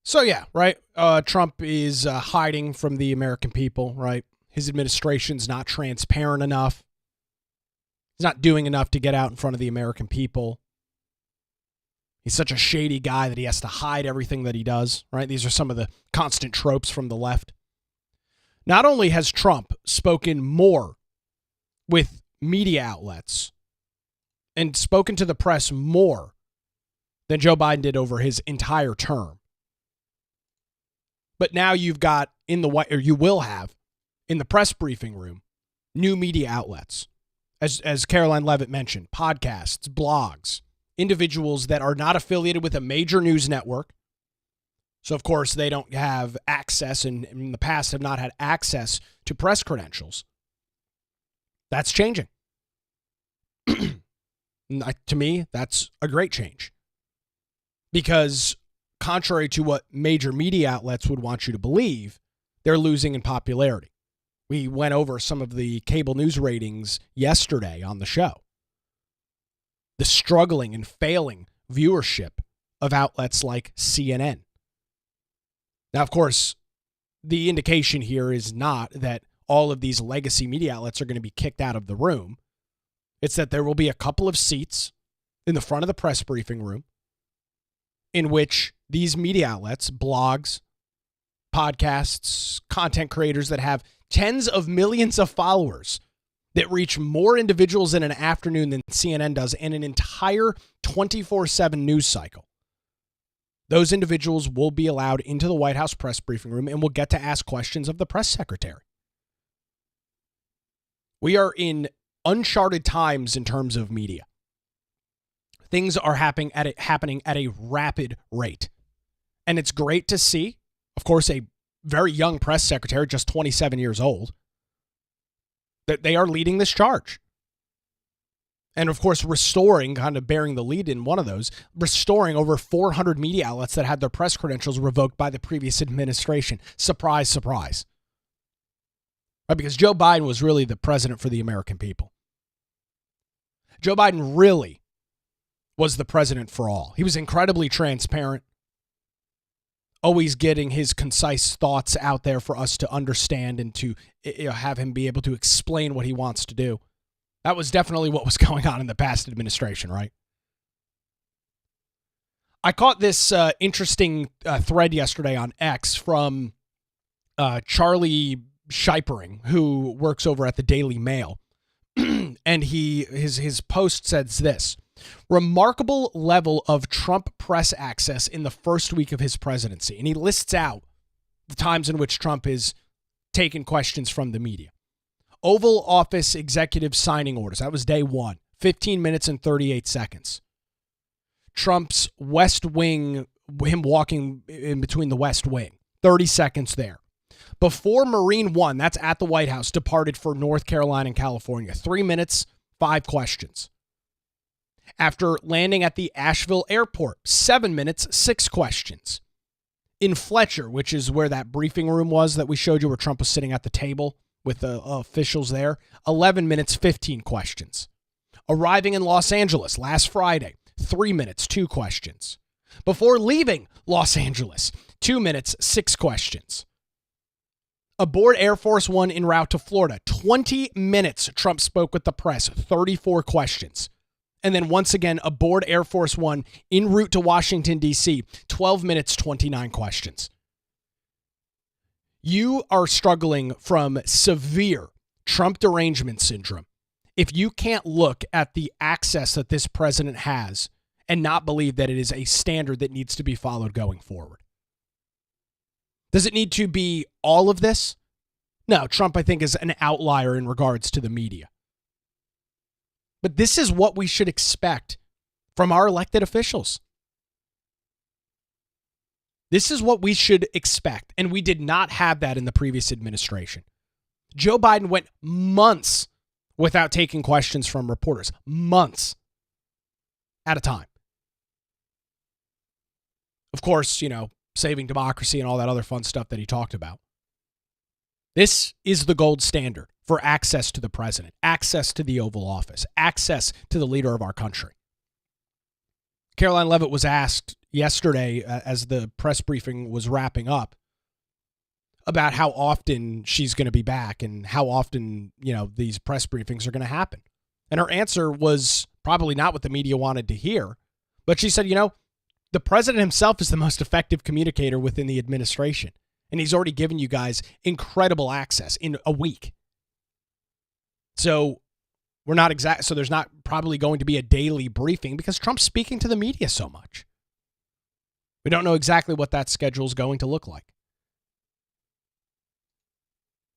So yeah, right. Trump is hiding from the American people, right? His administration's not transparent enough. He's not doing enough to get out in front of the American people. He's such a shady guy that he has to hide everything that he does, right? These are some of the constant tropes from the left. Not only has Trump spoken more with media outlets and spoken to the press more than Joe Biden did over his entire term, but now you've got you will have in the press briefing room new media outlets, as Karoline Leavitt mentioned, podcasts, blogs, individuals that are not affiliated with a major news network. So, of course, they don't have access and in the past have not had access to press credentials. That's changing. To me, that's a great change. Because contrary to what major media outlets would want you to believe, they're losing in popularity. We went over some of the cable news ratings yesterday on the show. The struggling and failing viewership of outlets like CNN. Now, of course, the indication here is not that all of these legacy media outlets are going to be kicked out of the room. It's that there will be a couple of seats in the front of the press briefing room in which these media outlets, blogs, podcasts, content creators that have tens of millions of followers that reach more individuals in an afternoon than CNN does in an entire 24/7 news cycle. Those individuals will be allowed into the White House press briefing room and will get to ask questions of the press secretary. We are in uncharted times in terms of media. Things are happening at a rapid rate. And it's great to see, of course, a very young press secretary, just 27 years old, that they are leading this charge. And of course, restoring, kind of bearing the lead in one of those, restoring over 400 media outlets that had their press credentials revoked by the previous administration. Surprise, surprise. Right? Because Joe Biden was really the president for the American people. Joe Biden really was the president for all. He was incredibly transparent, always getting his concise thoughts out there for us to understand and to have him be able to explain what he wants to do. That was definitely what was going on in the past administration, right? I caught this interesting thread yesterday on X from Charlie Scheipering, who works over at the Daily Mail. And his post says this: remarkable level of Trump press access in the first week of his presidency. And he lists out the times in which Trump is taking questions from the media. Oval Office executive signing orders. That was day 1. 15 minutes and 38 seconds. Trump's West Wing, him walking in between the West Wing. 30 seconds there. Before Marine One, that's at the White House, departed for North Carolina and California. 3 minutes, 5 questions. After landing at the Asheville airport, 7 minutes, 6 questions. In Fletcher, which is where that briefing room was that we showed you, where Trump was sitting at the table with the officials there, 11 minutes, 15 questions. Arriving in Los Angeles last Friday, 3 minutes, 2 questions. Before leaving Los Angeles, 2 minutes, 6 questions. Aboard Air Force One en route to Florida, 20 minutes Trump spoke with the press, 34 questions. And then once again, aboard Air Force One en route to Washington, D.C., 12 minutes, 29 questions. You are struggling from severe Trump derangement syndrome if you can't look at the access that this president has and not believe that it is a standard that needs to be followed going forward. Does it need to be all of this? No, Trump, I think, is an outlier in regards to the media. But this is what we should expect from our elected officials. This is what we should expect, and we did not have that in the previous administration. Joe Biden went months without taking questions from reporters. Months at a time. Of course, saving democracy and all that other fun stuff that he talked about. This is the gold standard for access to the president, access to the Oval Office, access to the leader of our country. Caroline Leavitt was asked yesterday as the press briefing was wrapping up about how often she's going to be back and how often, these press briefings are going to happen. And her answer was probably not what the media wanted to hear, but she said, the president himself is the most effective communicator within the administration. And he's already given you guys incredible access in a week. So so there's not probably going to be a daily briefing because Trump's speaking to the media so much. We don't know exactly what that schedule is going to look like.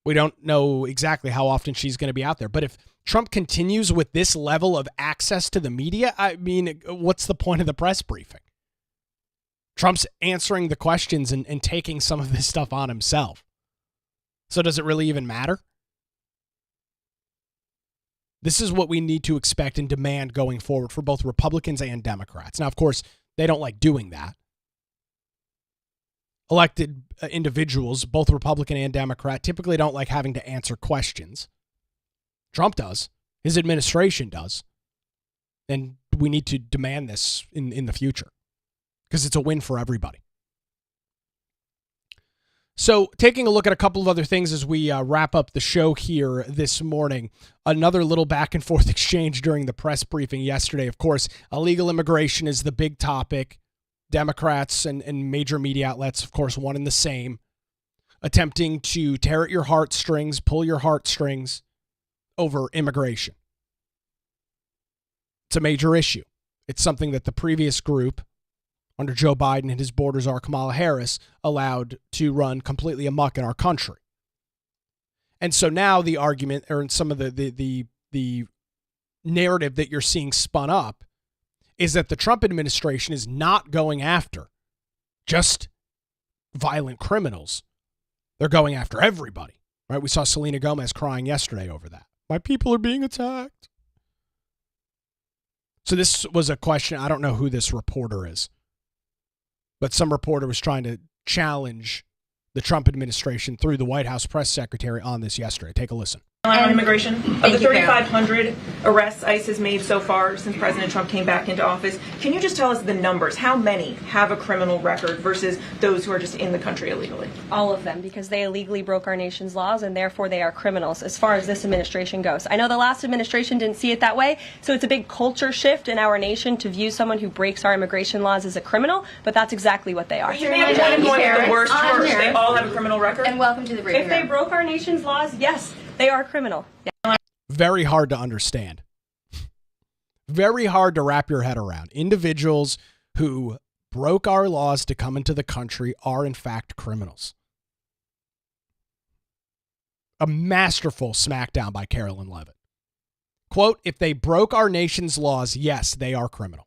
We don't know exactly how often she's going to be out there. But if Trump continues with this level of access to the media, I mean, what's the point of the press briefing? Trump's answering the questions and taking some of this stuff on himself. So does it really even matter? This is what we need to expect and demand going forward for both Republicans and Democrats. Now, of course, they don't like doing that. Elected individuals, both Republican and Democrat, typically don't like having to answer questions. Trump does. His administration does. And we need to demand this in the future because it's a win for everybody. So taking a look at a couple of other things as we wrap up the show here this morning, another little back and forth exchange during the press briefing yesterday. Of course, illegal immigration is the big topic. Democrats and major media outlets, of course, one and the same, attempting to tear at your heartstrings, pull your heartstrings over immigration. It's a major issue. It's something that the previous group under Joe Biden and his borders are Kamala Harris allowed to run completely amok in our country. And so now the argument, or in some of the narrative that you're seeing spun up, is that the Trump administration is not going after just violent criminals. They're going after everybody, right? We saw Selena Gomez crying yesterday over that. My people are being attacked. So this was a question. I don't know who this reporter is, but some reporter was trying to challenge the Trump administration through the White House press secretary on this yesterday. Take a listen. On immigration, of the 3,500 arrests ICE has made so far since President Trump came back into office, can you just tell us the numbers? How many have a criminal record versus those who are just in the country illegally? All of them, because they illegally broke our nation's laws and therefore they are criminals as far as this administration goes. I know the last administration didn't see it that way, so it's a big culture shift in our nation to view someone who breaks our immigration laws as a criminal, but that's exactly what they are. You made a point of going from the worst to worst. They all have a criminal record? And welcome to the briefing If they broke our nation's laws, yes, they are criminal. Yeah. Very hard to understand. Very hard to wrap your head around. Individuals who broke our laws to come into the country are in fact criminals. A masterful smackdown by Carolyn Levitt. Quote, if they broke our nation's laws, yes, they are criminal.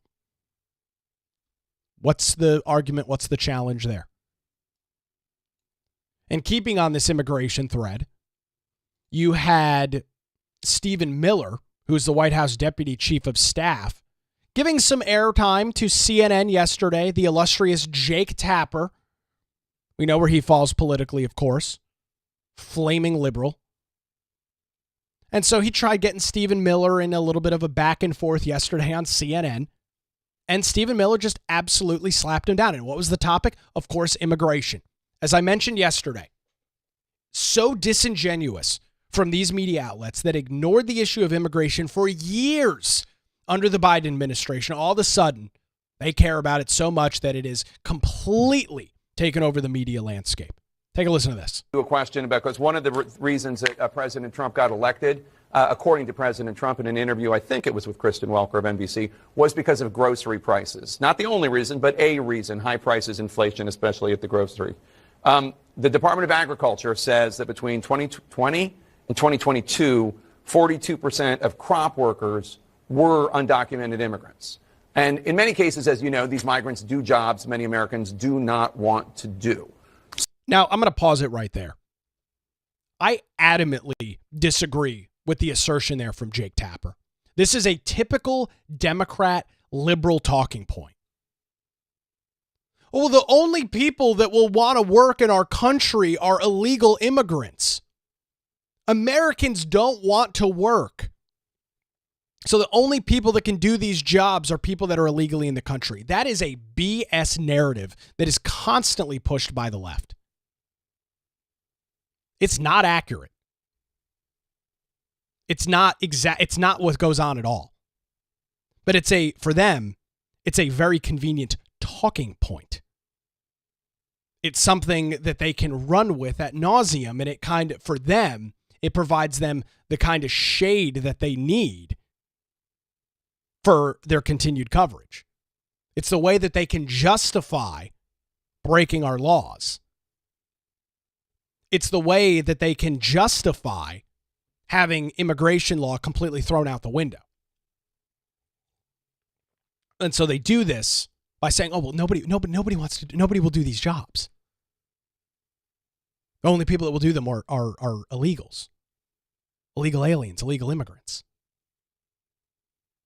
What's the argument? What's the challenge there? And keeping on this immigration thread, you had Stephen Miller, who's the White House Deputy Chief of Staff, giving some airtime to CNN yesterday, the illustrious Jake Tapper. We know where he falls politically, of course. Flaming liberal. And so he tried getting Stephen Miller in a little bit of a back and forth yesterday on CNN. And Stephen Miller just absolutely slapped him down. And what was the topic? Of course, immigration. As I mentioned yesterday, so disingenuous from these media outlets that ignored the issue of immigration for years under the Biden administration. All of a sudden, they care about it so much that it is completely taken over the media landscape. Take a listen to this. A question because one of the reasons that President Trump got elected, according to President Trump in an interview, I think it was with Kristen Welker of NBC, was because of grocery prices. Not the only reason, but a reason, high prices, inflation, especially at the grocery. The Department of Agriculture says that between 2020 and 2022, 42% of crop workers were undocumented immigrants. And in many cases, as you know, these migrants do jobs many Americans do not want to do. Now, I'm going to pause it right there. I adamantly disagree with the assertion there from Jake Tapper. This is a typical Democrat liberal talking point. Well, the only people that will want to work in our country are illegal immigrants. Americans don't want to work. So the only people that can do these jobs are people that are illegally in the country. That is a BS narrative that is constantly pushed by the left. It's not accurate. It's not exact. It's not what goes on at all. But for them, it's a very convenient talking point. It's something that they can run with ad nauseum, and for them, it provides them the kind of shade that they need for their continued coverage. It's the way that they can justify breaking our laws. It's the way that they can justify having immigration law completely thrown out the window. And so they do this by saying, "Oh well, nobody will do these jobs. The only people that will do them are illegals, illegal aliens, illegal immigrants."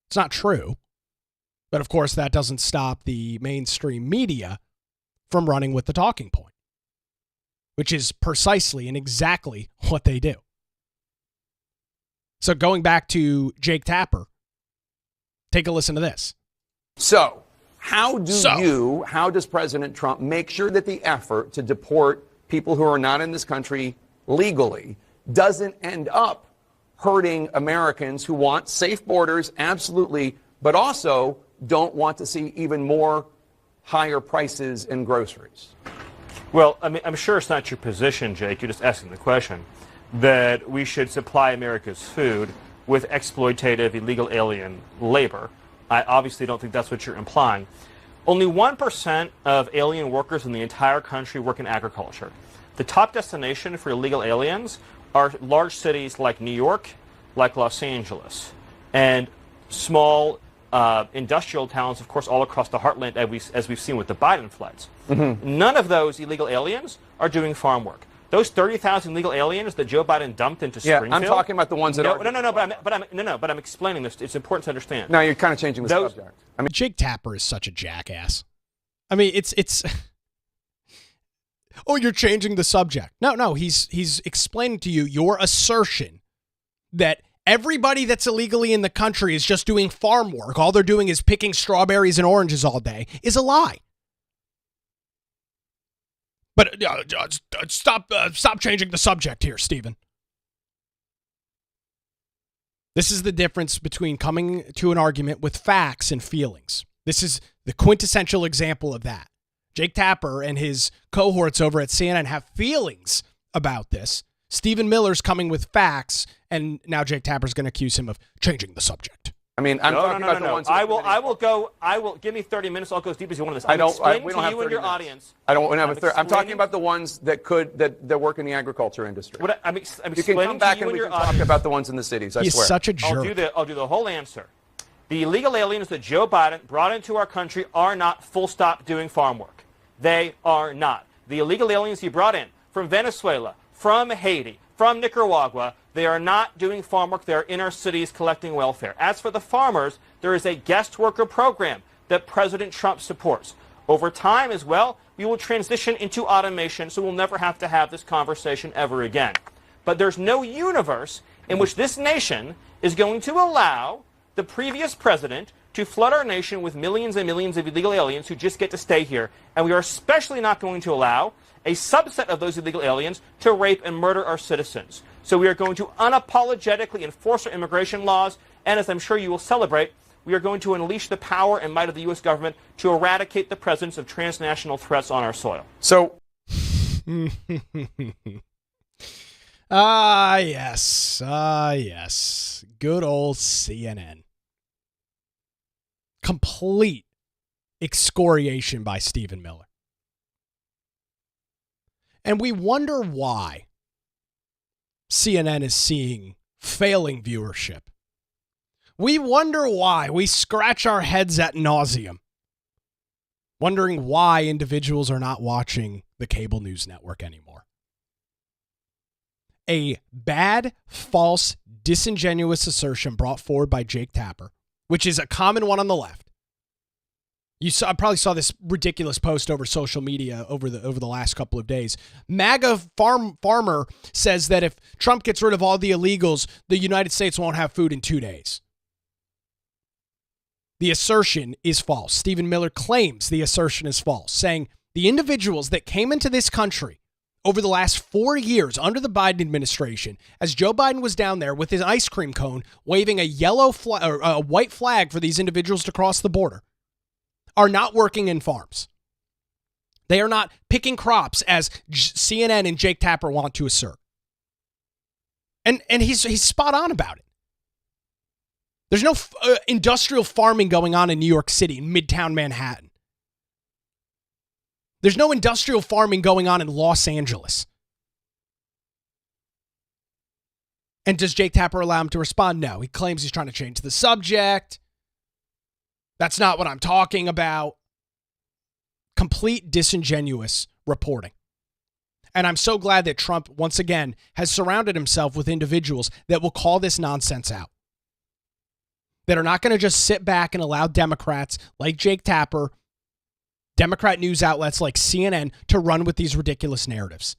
It's not true, but of course that doesn't stop the mainstream media from running with the talking point, which is precisely and exactly what they do. So going back to Jake Tapper, take a listen to this. So how does President Trump make sure that the effort to deport people who are not in this country legally doesn't end up hurting Americans who want safe borders, absolutely, but also don't want to see even more higher prices in groceries? Well, I mean, I'm sure it's not your position, Jake. You're just asking the question that we should supply America's food with exploitative illegal alien labor. I obviously don't think that's what you're implying. Only 1% of alien workers in the entire country work in agriculture. The top destination for illegal aliens are large cities like New York, like Los Angeles, and small industrial towns, of course, all across the heartland, as we've seen with the Biden floods. Mm-hmm. None of those illegal aliens are doing farm work. Those 30,000 illegal aliens that Joe Biden dumped into Springfield. I'm talking about the ones that are. But I'm explaining this. It's important to understand. Now you're kind of changing the subject. I mean, Jake Tapper is such a jackass. I mean, it's. Oh, you're changing the subject. No, he's explaining to you your assertion that everybody that's illegally in the country is just doing farm work. All they're doing is picking strawberries and oranges all day is a lie. But stop changing the subject here, Stephen. This is the difference between coming to an argument with facts and feelings. This is the quintessential example of that. Jake Tapper and his cohorts over at CNN have feelings about this. Stephen Miller's coming with facts, and now Jake Tapper's going to accuse him of changing the subject. I mean, I'm talking about the ones. I will give me 30 minutes. I'll go as deep as you want on this. We don't have 30 your minutes. Audience. I don't have a 30. I'm talking about the ones that work in the agriculture industry. I'm you can come back and we can talk about the ones in the cities. I He's swear. such a jerk. I'll do the whole answer. The illegal aliens that Joe Biden brought into our country are not full stop doing farm work. They are not. The illegal aliens he brought in from Venezuela, from Haiti, from Nicaragua, they are not doing farm work. They are in our cities collecting welfare. As for the farmers, there is a guest worker program that President Trump supports. Over time as well, we will transition into automation, so we'll never have to have this conversation ever again. But there's no universe in which this nation is going to allow the previous president to flood our nation with millions and millions of illegal aliens who just get to stay here. And we are especially not going to allow a subset of those illegal aliens to rape and murder our citizens. So we are going to unapologetically enforce our immigration laws, and as I'm sure you will celebrate, we are going to unleash the power and might of the U.S. government to eradicate the presence of transnational threats on our soil. So, yes. Good old CNN. Complete excoriation by Stephen Miller. And we wonder why CNN is seeing failing viewership. We wonder why. We scratch our heads ad nauseum, wondering why individuals are not watching the cable news network anymore. A bad, false, disingenuous assertion brought forward by Jake Tapper, which is a common one on the left. I probably saw this ridiculous post over social media over the last couple of days. MAGA farmer says that if Trump gets rid of all the illegals, the United States won't have food in 2 days. The assertion is false. Stephen Miller claims the assertion is false, saying the individuals that came into this country over the last 4 years under the Biden administration, as Joe Biden was down there with his ice cream cone waving a white flag for these individuals to cross the border, are not working in farms. They are not picking crops, as CNN and Jake Tapper want to assert. And he's spot on about it. There's no industrial farming going on in New York City, in Midtown Manhattan. There's no industrial farming going on in Los Angeles. And does Jake Tapper allow him to respond? No. He claims he's trying to change the subject. That's not what I'm talking about. Complete disingenuous reporting. And I'm so glad that Trump, once again, has surrounded himself with individuals that will call this nonsense out. That are not going to just sit back and allow Democrats like Jake Tapper, Democrat news outlets like CNN, to run with these ridiculous narratives.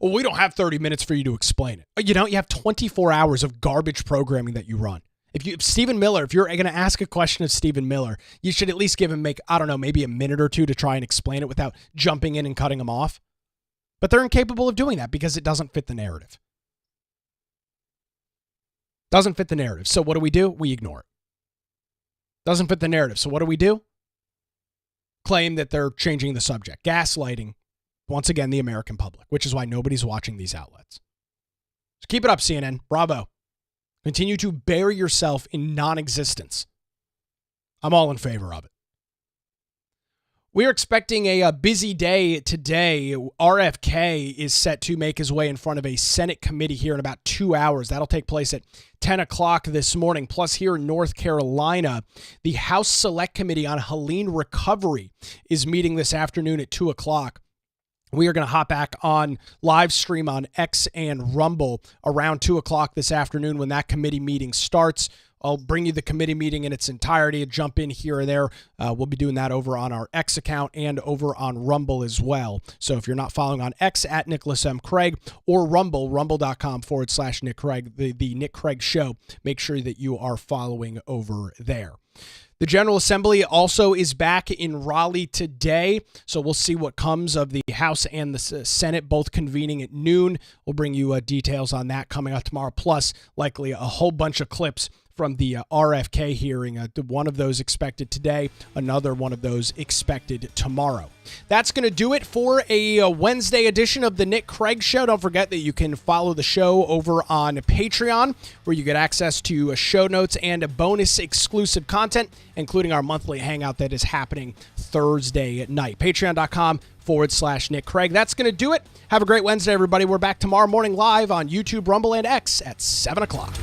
Well, we don't have 30 minutes for you to explain it. You don't. You have 24 hours of garbage programming that you run. If Stephen Miller, if you're going to ask a question of Stephen Miller, you should at least maybe a minute or two to try and explain it without jumping in and cutting him off. But they're incapable of doing that because it doesn't fit the narrative. Doesn't fit the narrative. So what do? We ignore it. Doesn't fit the narrative. So what do? Claim that they're changing the subject. Gaslighting, once again, the American public, which is why nobody's watching these outlets. So keep it up, CNN. Bravo. Continue to bury yourself in non-existence. I'm all in favor of it. We're expecting a busy day today. RFK is set to make his way in front of a Senate committee here in about 2 hours. That'll take place at 10 o'clock this morning. Plus, here in North Carolina, the House Select Committee on Helene Recovery is meeting this afternoon at 2 o'clock. We are going to hop back on live stream on X and Rumble around 2 o'clock this afternoon when that committee meeting starts. I'll bring you the committee meeting in its entirety and jump in here or there. We'll be doing that over on our X account and over on Rumble as well. So if you're not following on X at Nicholas M. Craig or Rumble, rumble.com/Nick Craig, the Nick Craig Show, make sure that you are following over there. The General Assembly also is back in Raleigh today, so we'll see what comes of the House and the Senate both convening at noon. We'll bring you details on that coming up tomorrow, plus likely a whole bunch of clips from the RFK hearing. One of those expected today, another one of those expected tomorrow. That's going to do it for a Wednesday edition of the Nick Craig Show. Don't forget that you can follow the show over on Patreon, where you get access to show notes and bonus exclusive content, including our monthly hangout that is happening Thursday at night. Patreon.com/Nick Craig. That's going to do it. Have a great Wednesday, everybody. We're back tomorrow morning live on YouTube, Rumble, and X at 7 o'clock.